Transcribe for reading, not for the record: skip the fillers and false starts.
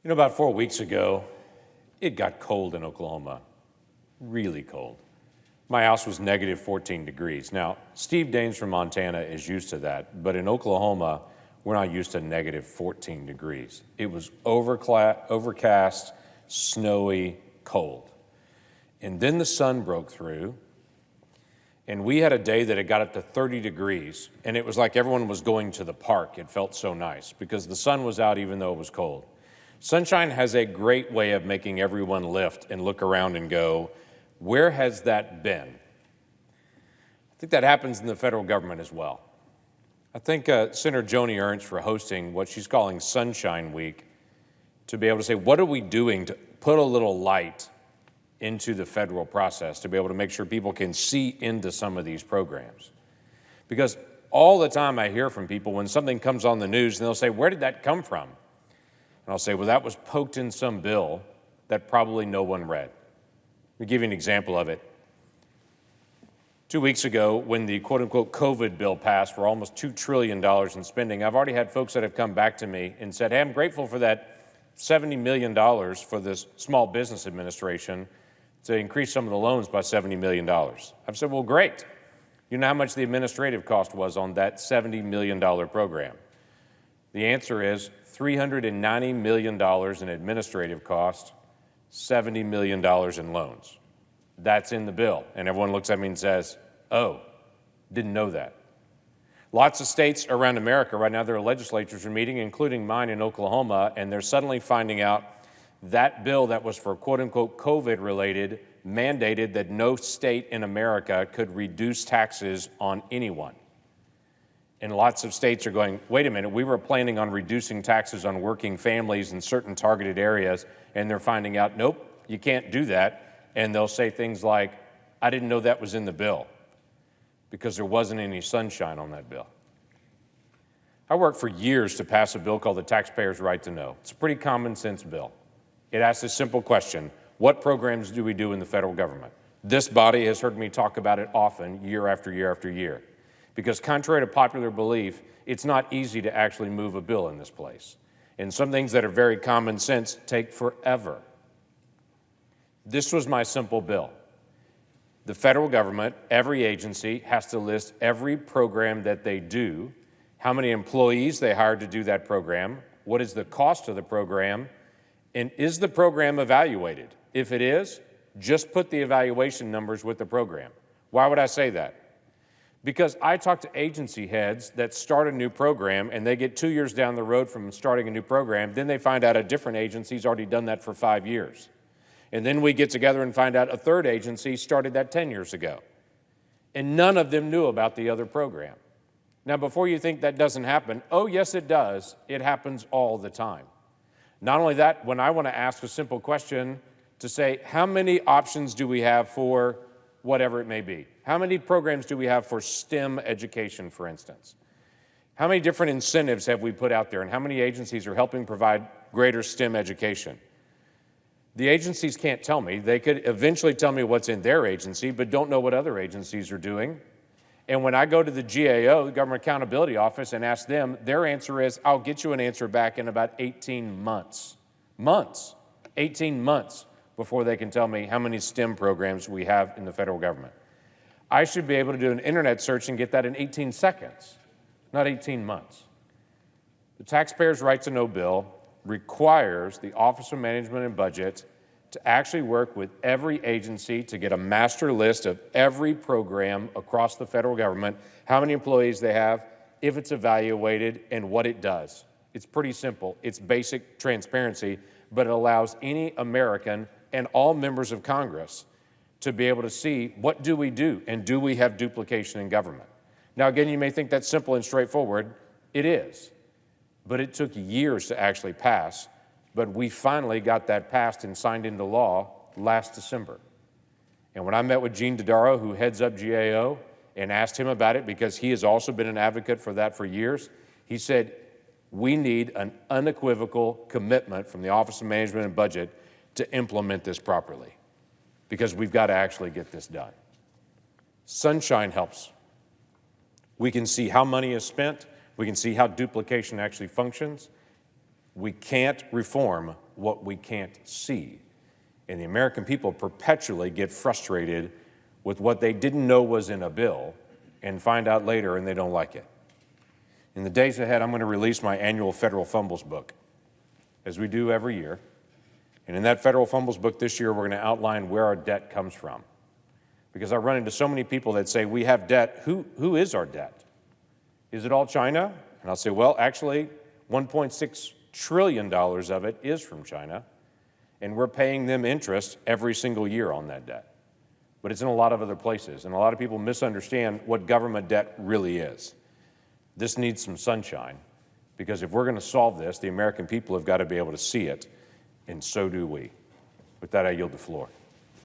About 4 weeks ago, it got cold in Oklahoma, really cold. My house was negative 14 degrees. Now, Steve Daines from Montana is used to that, but in Oklahoma, we're not used to negative 14 degrees. It was overcast, snowy, cold. And then the sun broke through, and we had a day that it got up to 30 degrees, and it was like everyone was going to the park. It felt so nice because the sun was out even though it was cold. Sunshine has a great way of making everyone lift and look around and go, where has that been? I think that happens in the federal government as well. I thank Senator Joni Ernst for hosting what she's calling Sunshine Week to be able to say, what are we doing to put a little light into the federal process to be able to make sure people can see into some of these programs? Because all the time I hear from people when something comes on the news and they'll say, where did that come from? And I'll say, well, that was poked in some bill that probably no one read. Let me give you an example of it. 2 weeks ago, when the quote-unquote COVID bill passed for almost $2 trillion in spending, I've already had folks that have come back to me and said, hey, I'm grateful for that $70 million for this Small Business Administration to increase some of the loans by $70 million. I've said, well, great. You know how much the administrative cost was on that $70 million program? The answer is $390 million in administrative cost, $70 million in loans. That's in the bill. And everyone looks at me and says, oh, didn't know that. Lots of states around America right now, their legislatures are meeting, including mine in Oklahoma, and they're suddenly finding out that bill that was for quote-unquote COVID-related mandated that no state in America could reduce taxes on anyone. And lots of states are going, wait a minute, we were planning on reducing taxes on working families in certain targeted areas, and they're finding out, nope, you can't do that. And they'll say things like, I didn't know that was in the bill, because there wasn't any sunshine on that bill. I worked for years to pass a bill called the Taxpayer's Right to Know. It's a pretty common sense bill. It asks a simple question: what programs do we do in the federal government? This body has heard me talk about it often, year after year after year. Because contrary to popular belief, it's not easy to actually move a bill in this place. And some things that are very common sense take forever. This was my simple bill. The federal government, every agency, has to list every program that they do, how many employees they hired to do that program, what is the cost of the program, and is the program evaluated? If it is, just put the evaluation numbers with the program. Why would I say that? Because I talk to agency heads that start a new program and they get 2 years down the road from starting a new program, then they find out a different agency's already done that for 5 years. And then we get together and find out a third agency started that 10 years ago. And none of them knew about the other program. Now, before you think that doesn't happen, oh, yes, it does. It happens all the time. Not only that, when I want to ask a simple question to say, how many options do we have for whatever it may be? How many programs do we have for STEM education, for instance? How many different incentives have we put out there, and how many agencies are helping provide greater STEM education? The agencies can't tell me. They could eventually tell me what's in their agency, but don't know what other agencies are doing. And when I go to the GAO, the Government Accountability Office, and ask them, their answer is, I'll get you an answer back in about 18 months. 18 months before they can tell me how many STEM programs we have in the federal government. I should be able to do an internet search and get that in 18 seconds, not 18 months. The Taxpayers' Right to Know bill requires the Office of Management and Budget to actually work with every agency to get a master list of every program across the federal government, how many employees they have, if it's evaluated, and what it does. It's pretty simple. It's basic transparency, but it allows any American and all members of Congress to be able to see, what do we do, and do we have duplication in government? Now, again, you may think that's simple and straightforward. It is, but it took years to actually pass, but we finally got that passed and signed into law last December. And when I met with Gene Dodaro, who heads up GAO, and asked him about it, because he has also been an advocate for that for years, he said, we need an unequivocal commitment from the Office of Management and Budget to implement this properly, because we've got to actually get this done. Sunshine helps. We can see how money is spent. We can see how duplication actually functions. We can't reform what we can't see. And the American people perpetually get frustrated with what they didn't know was in a bill and find out later and they don't like it. In the days ahead, I'm going to release my annual Federal Fumbles book, as we do every year. And in that Federal Fumbles book this year, we're going to outline where our debt comes from. Because I run into so many people that say, we have debt. Who is our debt? Is it all China? And I'll say, well, actually, $1.6 trillion of it is from China, and we're paying them interest every single year on that debt. But it's in a lot of other places, and a lot of people misunderstand what government debt really is. This needs some sunshine, because if we're going to solve this, the American people have got to be able to see it, and so do we. With that, I yield the floor.